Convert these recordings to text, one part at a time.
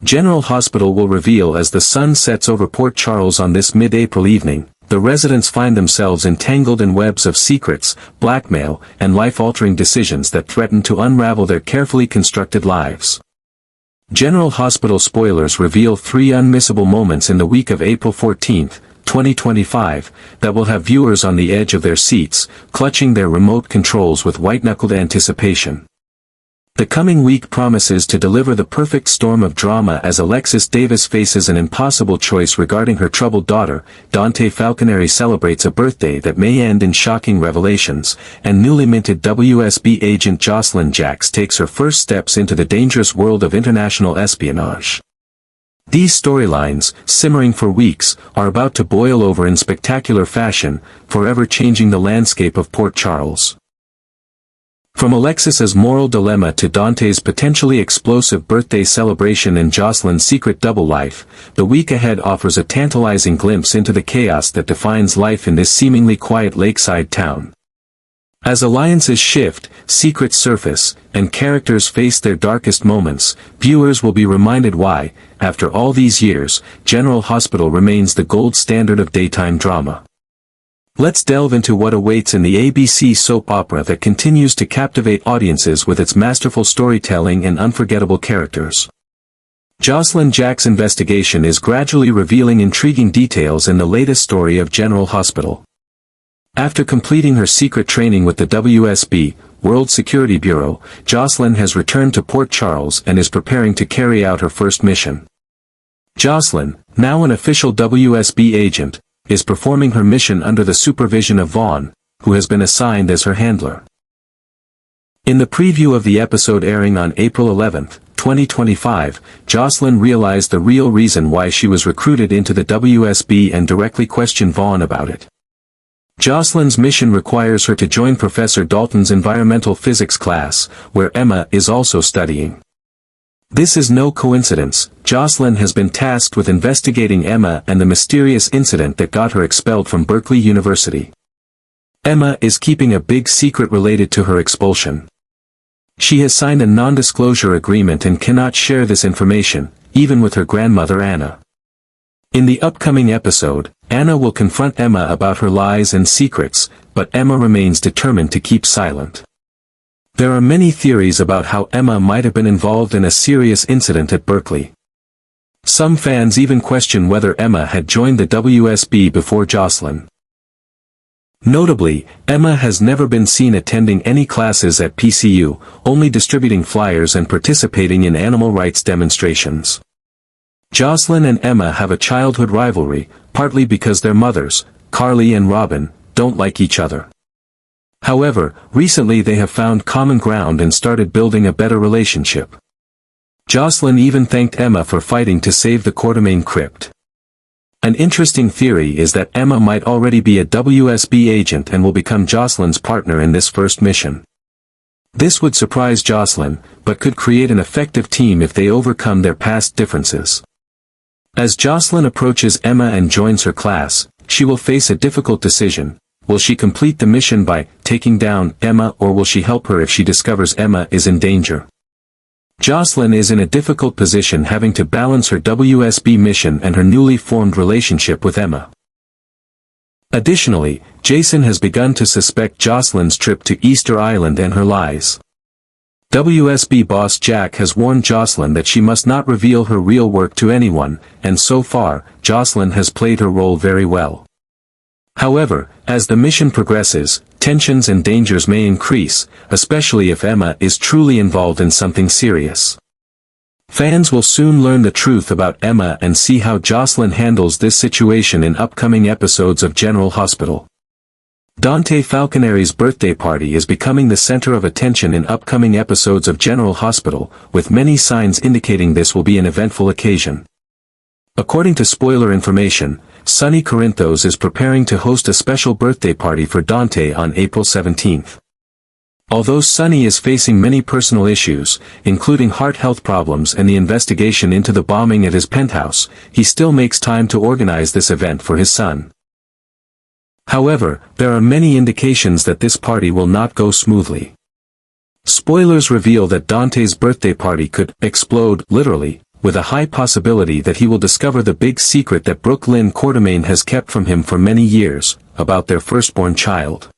General Hospital will reveal as the sun sets over Port Charles on this mid-April evening. The residents find themselves entangled in webs of secrets, blackmail, and life-altering decisions that threaten to unravel their carefully constructed lives. General Hospital spoilers reveal 3 unmissable moments in the week of April 14, 2025, that will have viewers on the edge of their seats, clutching their remote controls with white-knuckled anticipation. The coming week promises to deliver the perfect storm of drama as Alexis Davis faces an impossible choice regarding her troubled daughter. Dante Falconeri celebrates a birthday that may end in shocking revelations, and newly minted WSB agent Josslyn Jax takes her first steps into the dangerous world of international espionage. These storylines, simmering for weeks, are about to boil over in spectacular fashion, forever changing the landscape of Port Charles. From Alexis's moral dilemma to Dante's potentially explosive birthday celebration and Josslyn's secret double life, the week ahead offers a tantalizing glimpse into the chaos that defines life in this seemingly quiet lakeside town. As alliances shift, secrets surface, and characters face their darkest moments, viewers will be reminded why, after all these years, General Hospital remains the gold standard of daytime drama. Let's delve into what awaits in the ABC soap opera that continues to captivate audiences with its masterful storytelling and unforgettable characters. Josslyn Jax's investigation is gradually revealing intriguing details in the latest story of General Hospital. After completing her secret training with the WSB, World Security Bureau, Josslyn has returned to Port Charles and is preparing to carry out her first mission. Josslyn, now an official WSB agent, is performing her mission under the supervision of Vaughn, who has been assigned as her handler. In the preview of the episode airing on April 11, 2025, Josslyn realized the real reason why she was recruited into the WSB and directly questioned Vaughn about it. Josslyn's mission requires her to join Professor Dalton's environmental physics class, where Emma is also studying. This is no coincidence. Josslyn has been tasked with investigating Emma and the mysterious incident that got her expelled from Berkeley University. Emma is keeping a big secret related to her expulsion. She has signed a non-disclosure agreement and cannot share this information, even with her grandmother Anna. In the upcoming episode, Anna will confront Emma about her lies and secrets, but Emma remains determined to keep silent. There are many theories about how Emma might have been involved in a serious incident at Berkeley. Some fans even question whether Emma had joined the WSB before Josslyn. Notably, Emma has never been seen attending any classes at PCU, only distributing flyers and participating in animal rights demonstrations. Josslyn and Emma have a childhood rivalry, partly because their mothers, Carly and Robin, don't like each other. However, recently they have found common ground and started building a better relationship. Josslyn even thanked Emma for fighting to save the Quatermain crypt. An interesting theory is that Emma might already be a WSB agent and will become Josslyn's partner in this first mission. This would surprise Josslyn, but could create an effective team if they overcome their past differences. As Josslyn approaches Emma and joins her class, she will face a difficult decision. Will she complete the mission by taking down Emma, or will she help her if she discovers Emma is in danger? Josslyn is in a difficult position, having to balance her WSB mission and her newly formed relationship with Emma. Additionally, Jason has begun to suspect Josslyn's trip to Easter Island and her lies. WSB boss Jack has warned Josslyn that she must not reveal her real work to anyone, and so far, Josslyn has played her role very well. However, as the mission progresses, tensions and dangers may increase, especially if Emma is truly involved in something serious. Fans will soon learn the truth about Emma and see how Josslyn handles this situation in upcoming episodes of General Hospital. Dante Falconeri's birthday party is becoming the center of attention in upcoming episodes of General Hospital, with many signs indicating this will be an eventful occasion. According to spoiler information, Sonny Corinthos is preparing to host a special birthday party for Dante on April 17. Although Sonny is facing many personal issues, including heart health problems and the investigation into the bombing at his penthouse, he still makes time to organize this event for his son. However, there are many indications that this party will not go smoothly. Spoilers reveal that Dante's birthday party could explode, literally, with a high possibility that he will discover the big secret that Brooklyn Quartermain has kept from him for many years, about their firstborn child.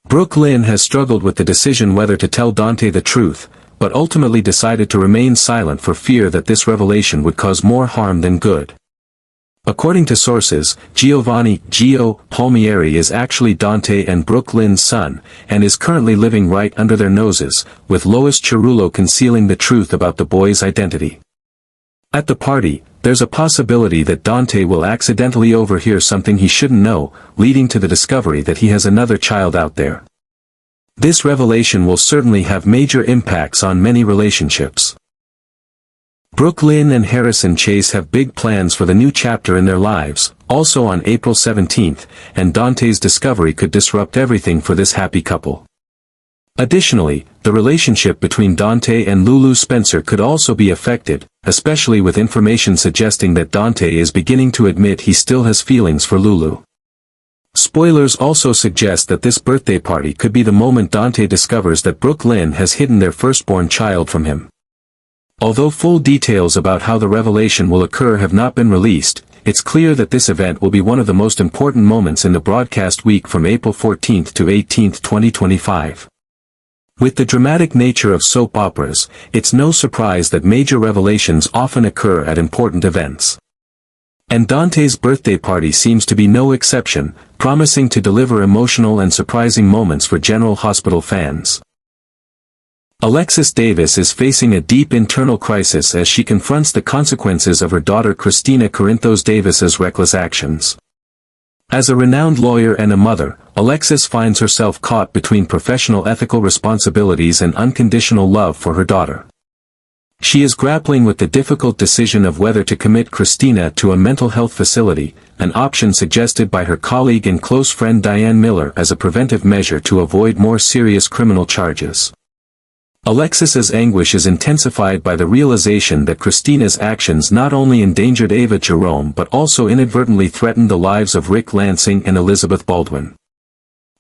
Brooklyn has struggled with the decision whether to tell Dante the truth, but ultimately decided to remain silent for fear that this revelation would cause more harm than good. According to sources, Giovanni Gio Palmieri is actually Dante and Brooklyn's son, and is currently living right under their noses, with Lois Cerullo concealing the truth about the boy's identity. At the party, there's a possibility that Dante will accidentally overhear something he shouldn't know, leading to the discovery that he has another child out there. This revelation will certainly have major impacts on many relationships. Brooklyn and Harrison Chase have big plans for the new chapter in their lives, also on April 17th, and Dante's discovery could disrupt everything for this happy couple. Additionally, the relationship between Dante and Lulu Spencer could also be affected, especially with information suggesting that Dante is beginning to admit he still has feelings for Lulu. Spoilers also suggest that this birthday party could be the moment Dante discovers that Brooklyn has hidden their firstborn child from him. Although full details about how the revelation will occur have not been released, it's clear that this event will be one of the most important moments in the broadcast week from April 14th to 18th, 2025. With the dramatic nature of soap operas, it's no surprise that major revelations often occur at important events. And Dante's birthday party seems to be no exception, promising to deliver emotional and surprising moments for General Hospital fans. Alexis Davis is facing a deep internal crisis as she confronts the consequences of her daughter Christina Corinthos Davis's reckless actions. As a renowned lawyer and a mother, Alexis finds herself caught between professional ethical responsibilities and unconditional love for her daughter. She is grappling with the difficult decision of whether to commit Christina to a mental health facility, an option suggested by her colleague and close friend Diane Miller as a preventive measure to avoid more serious criminal charges. Alexis's anguish is intensified by the realization that Christina's actions not only endangered Ava Jerome but also inadvertently threatened the lives of Rick Lansing and Elizabeth Baldwin.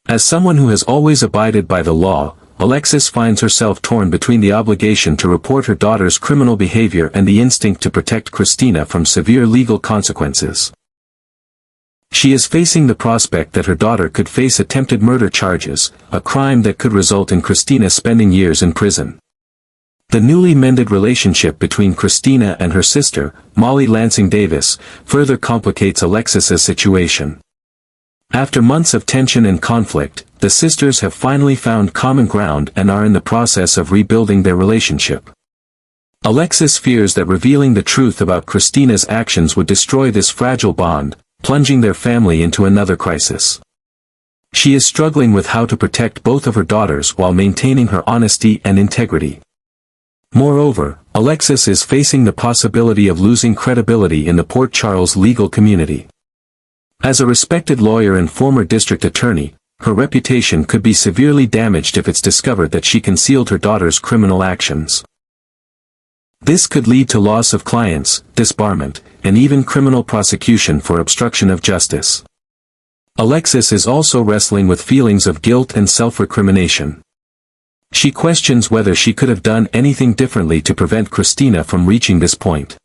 As someone who has always abided by the law, Alexis finds herself torn between the obligation to report her daughter's criminal behavior and the instinct to protect Christina from severe legal consequences. She is facing the prospect that her daughter could face attempted murder charges, a crime that could result in Christina spending years in prison. The newly mended relationship between Christina and her sister, Molly Lansing Davis, further complicates Alexis's situation. After months of tension and conflict, the sisters have finally found common ground and are in the process of rebuilding their relationship. Alexis fears that revealing the truth about Christina's actions would destroy this fragile bond, plunging their family into another crisis. She is struggling with how to protect both of her daughters while maintaining her honesty and integrity. Moreover, Alexis is facing the possibility of losing credibility in the Port Charles legal community. As a respected lawyer and former district attorney, her reputation could be severely damaged if it's discovered that she concealed her daughter's criminal actions. This could lead to loss of clients, disbarment, and even criminal prosecution for obstruction of justice. Alexis is also wrestling with feelings of guilt and self-recrimination. She questions whether she could have done anything differently to prevent Christina from reaching this point.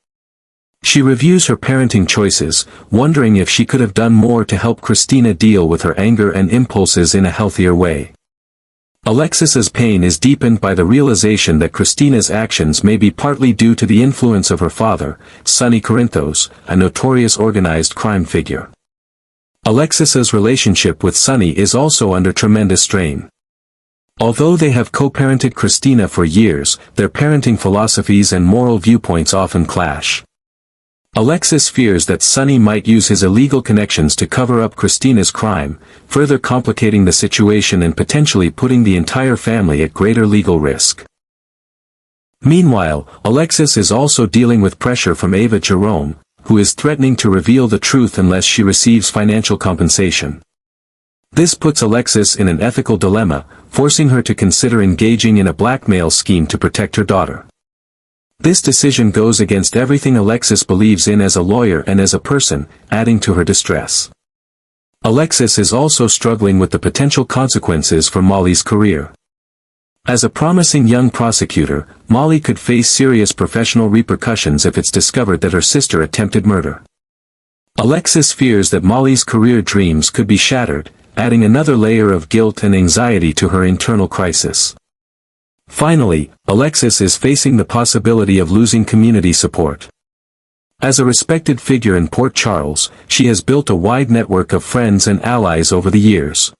She reviews her parenting choices, wondering if she could have done more to help Christina deal with her anger and impulses in a healthier way. Alexis's pain is deepened by the realization that Christina's actions may be partly due to the influence of her father, Sonny Corinthos, a notorious organized crime figure. Alexis's relationship with Sonny is also under tremendous strain. Although they have co-parented Christina for years, their parenting philosophies and moral viewpoints often clash. Alexis fears that Sonny might use his illegal connections to cover up Christina's crime, further complicating the situation and potentially putting the entire family at greater legal risk. Meanwhile, Alexis is also dealing with pressure from Ava Jerome, who is threatening to reveal the truth unless she receives financial compensation. This puts Alexis in an ethical dilemma, forcing her to consider engaging in a blackmail scheme to protect her daughter. This decision goes against everything Alexis believes in as a lawyer and as a person, adding to her distress. Alexis is also struggling with the potential consequences for Molly's career. As a promising young prosecutor, Molly could face serious professional repercussions if it's discovered that her sister attempted murder. Alexis fears that Molly's career dreams could be shattered, adding another layer of guilt and anxiety to her internal crisis. Finally, Alexis is facing the possibility of losing community support. As a respected figure in Port Charles, she has built a wide network of friends and allies over the years.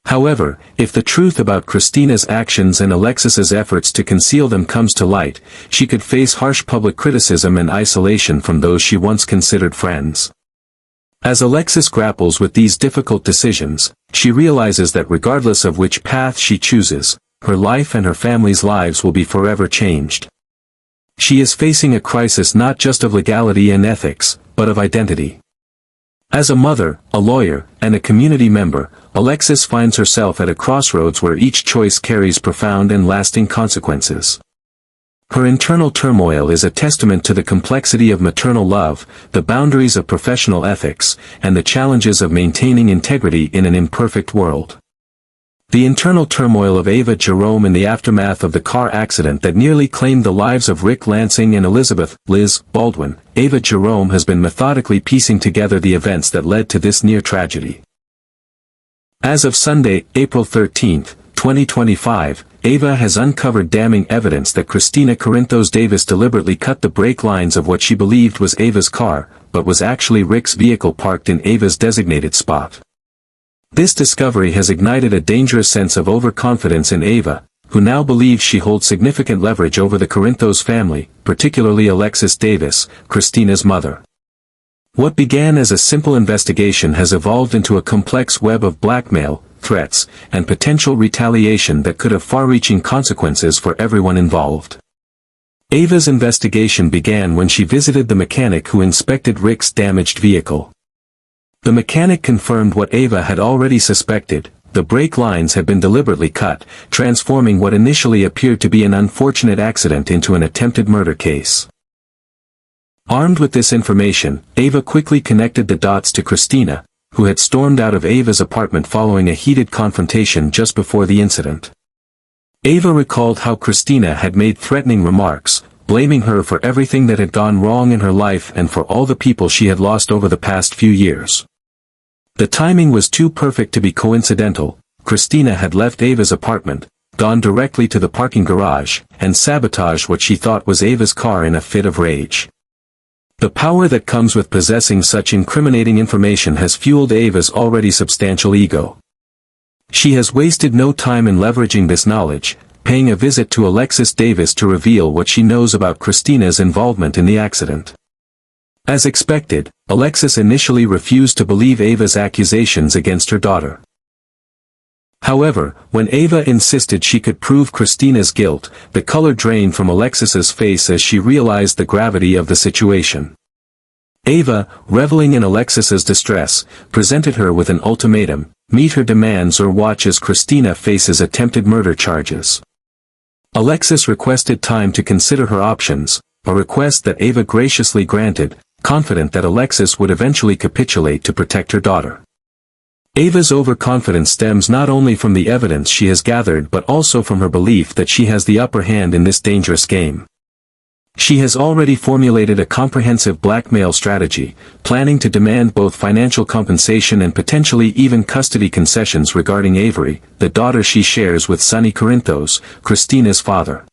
However, if the truth about Christina's actions and Alexis's efforts to conceal them comes to light, she could face harsh public criticism and isolation from those she once considered friends. As Alexis grapples with these difficult decisions, she realizes that regardless of which path she chooses, her life and her family's lives will be forever changed. She is facing a crisis not just of legality and ethics, but of identity. As a mother, a lawyer, and a community member, Alexis finds herself at a crossroads where each choice carries profound and lasting consequences. Her internal turmoil is a testament to the complexity of maternal love, the boundaries of professional ethics, and the challenges of maintaining integrity in an imperfect world. The internal turmoil of Ava Jerome in the aftermath of the car accident that nearly claimed the lives of Rick Lansing and Elizabeth, Liz, Baldwin. Ava Jerome has been methodically piecing together the events that led to this near tragedy. As of Sunday, April 13, 2025, Ava has uncovered damning evidence that Christina Corinthos Davis deliberately cut the brake lines of what she believed was Ava's car, but was actually Rick's vehicle parked in Ava's designated spot. This discovery has ignited a dangerous sense of overconfidence in Ava, who now believes she holds significant leverage over the Corinthos family, particularly Alexis Davis, Christina's mother. What began as a simple investigation has evolved into a complex web of blackmail, threats, and potential retaliation that could have far-reaching consequences for everyone involved. Ava's investigation began when she visited the mechanic who inspected Rick's damaged vehicle. The mechanic confirmed what Ava had already suspected: the brake lines had been deliberately cut, transforming what initially appeared to be an unfortunate accident into an attempted murder case. Armed with this information, Ava quickly connected the dots to Christina, who had stormed out of Ava's apartment following a heated confrontation just before the incident. Ava recalled how Christina had made threatening remarks, blaming her for everything that had gone wrong in her life and for all the people she had lost over the past few years. The timing was too perfect to be coincidental. Christina had left Ava's apartment, gone directly to the parking garage, and sabotaged what she thought was Ava's car in a fit of rage. The power that comes with possessing such incriminating information has fueled Ava's already substantial ego. She has wasted no time in leveraging this knowledge, paying a visit to Alexis Davis to reveal what she knows about Christina's involvement in the accident. As expected, Alexis initially refused to believe Ava's accusations against her daughter. However, when Ava insisted she could prove Christina's guilt, the color drained from Alexis's face as she realized the gravity of the situation. Ava, reveling in Alexis's distress, presented her with an ultimatum: meet her demands or watch as Christina faces attempted murder charges. Alexis requested time to consider her options, a request that Ava graciously granted, confident that Alexis would eventually capitulate to protect her daughter. Ava's overconfidence stems not only from the evidence she has gathered but also from her belief that she has the upper hand in this dangerous game. She has already formulated a comprehensive blackmail strategy, planning to demand both financial compensation and potentially even custody concessions regarding Avery, the daughter she shares with Sonny Corinthos, Christina's father.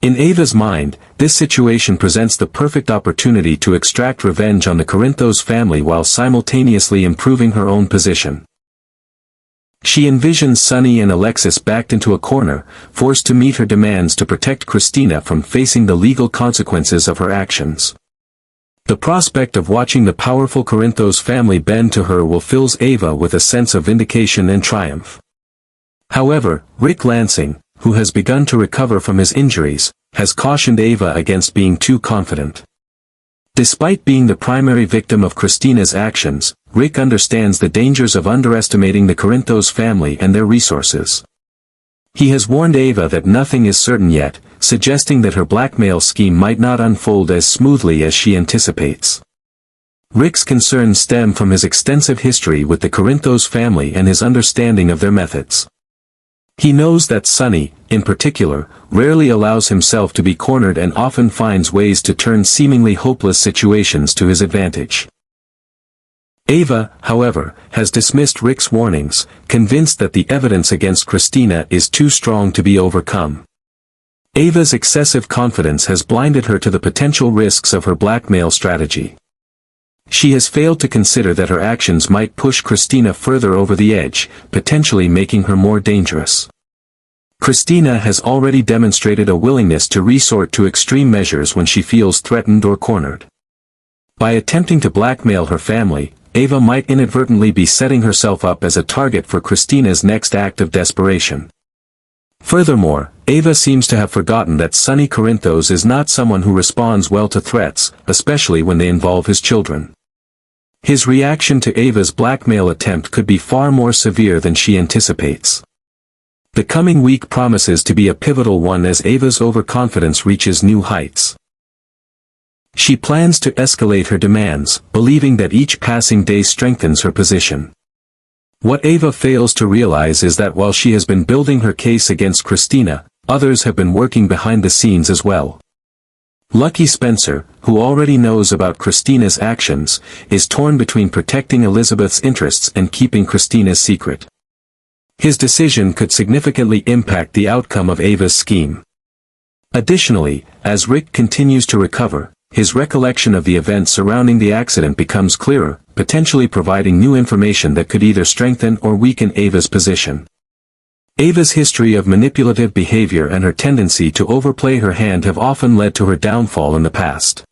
In Ava's mind, this situation presents the perfect opportunity to extract revenge on the Corinthos family while simultaneously improving her own position. She envisions Sonny and Alexis backed into a corner, forced to meet her demands to protect Christina from facing the legal consequences of her actions. The prospect of watching the powerful Corinthos family bend to her will fill Ava with a sense of vindication and triumph. However, Rick Lansing, who has begun to recover from his injuries, has cautioned Ava against being too confident. Despite being the primary victim of Christina's actions, Rick understands the dangers of underestimating the Corinthos family and their resources. He has warned Ava that nothing is certain yet, suggesting that her blackmail scheme might not unfold as smoothly as she anticipates. Rick's concerns stem from his extensive history with the Corinthos family and his understanding of their methods. He knows that Sonny, in particular, rarely allows himself to be cornered and often finds ways to turn seemingly hopeless situations to his advantage. Ava, however, has dismissed Rick's warnings, convinced that the evidence against Christina is too strong to be overcome. Ava's excessive confidence has blinded her to the potential risks of her blackmail strategy. She has failed to consider that her actions might push Christina further over the edge, potentially making her more dangerous. Christina has already demonstrated a willingness to resort to extreme measures when she feels threatened or cornered. By attempting to blackmail her family, Ava might inadvertently be setting herself up as a target for Christina's next act of desperation. Furthermore, Ava seems to have forgotten that Sonny Corinthos is not someone who responds well to threats, especially when they involve his children. His reaction to Ava's blackmail attempt could be far more severe than she anticipates. The coming week promises to be a pivotal one as Ava's overconfidence reaches new heights. She plans to escalate her demands, believing that each passing day strengthens her position. What Ava fails to realize is that while she has been building her case against Christina, others have been working behind the scenes as well. Lucky Spencer, who already knows about Christina's actions, is torn between protecting Elizabeth's interests and keeping Christina's secret. His decision could significantly impact the outcome of Ava's scheme. Additionally, as Rick continues to recover, his recollection of the events surrounding the accident becomes clearer, potentially providing new information that could either strengthen or weaken Ava's position. Ava's history of manipulative behavior and her tendency to overplay her hand have often led to her downfall in the past.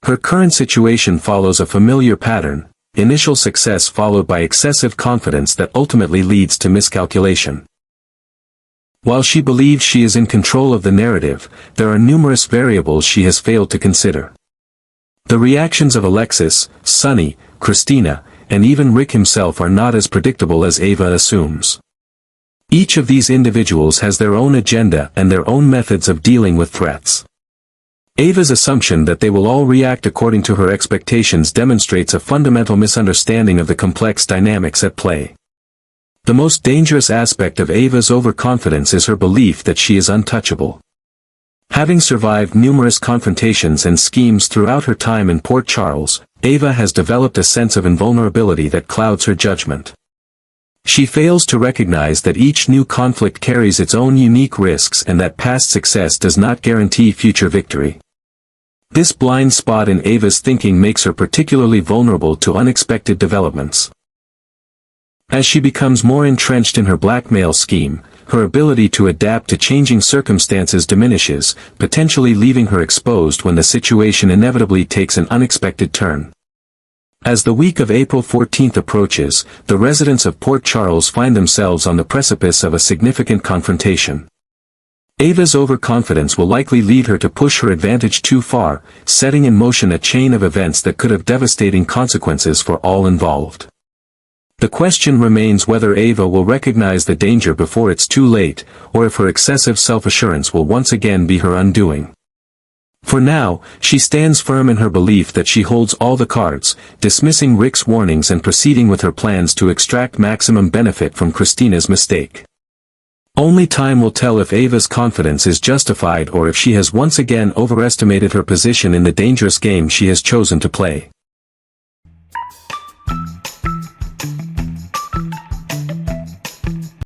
Her current situation follows a familiar pattern: initial success followed by excessive confidence that ultimately leads to miscalculation. While she believes she is in control of the narrative, there are numerous variables she has failed to consider. The reactions of Alexis, Sonny, Christina, and even Rick himself are not as predictable as Ava assumes. Each of these individuals has their own agenda and their own methods of dealing with threats. Ava's assumption that they will all react according to her expectations demonstrates a fundamental misunderstanding of the complex dynamics at play. The most dangerous aspect of Ava's overconfidence is her belief that she is untouchable. Having survived numerous confrontations and schemes throughout her time in Port Charles, Ava has developed a sense of invulnerability that clouds her judgment. She fails to recognize that each new conflict carries its own unique risks and that past success does not guarantee future victory. This blind spot in Ava's thinking makes her particularly vulnerable to unexpected developments. As she becomes more entrenched in her blackmail scheme, her ability to adapt to changing circumstances diminishes, potentially leaving her exposed when the situation inevitably takes an unexpected turn. As the week of April 14th approaches, the residents of Port Charles find themselves on the precipice of a significant confrontation. Ava's overconfidence will likely lead her to push her advantage too far, setting in motion a chain of events that could have devastating consequences for all involved. The question remains whether Ava will recognize the danger before it's too late, or if her excessive self-assurance will once again be her undoing. For now, she stands firm in her belief that she holds all the cards, dismissing Rick's warnings and proceeding with her plans to extract maximum benefit from Christina's mistake. Only time will tell if Ava's confidence is justified or if she has once again overestimated her position in the dangerous game she has chosen to play.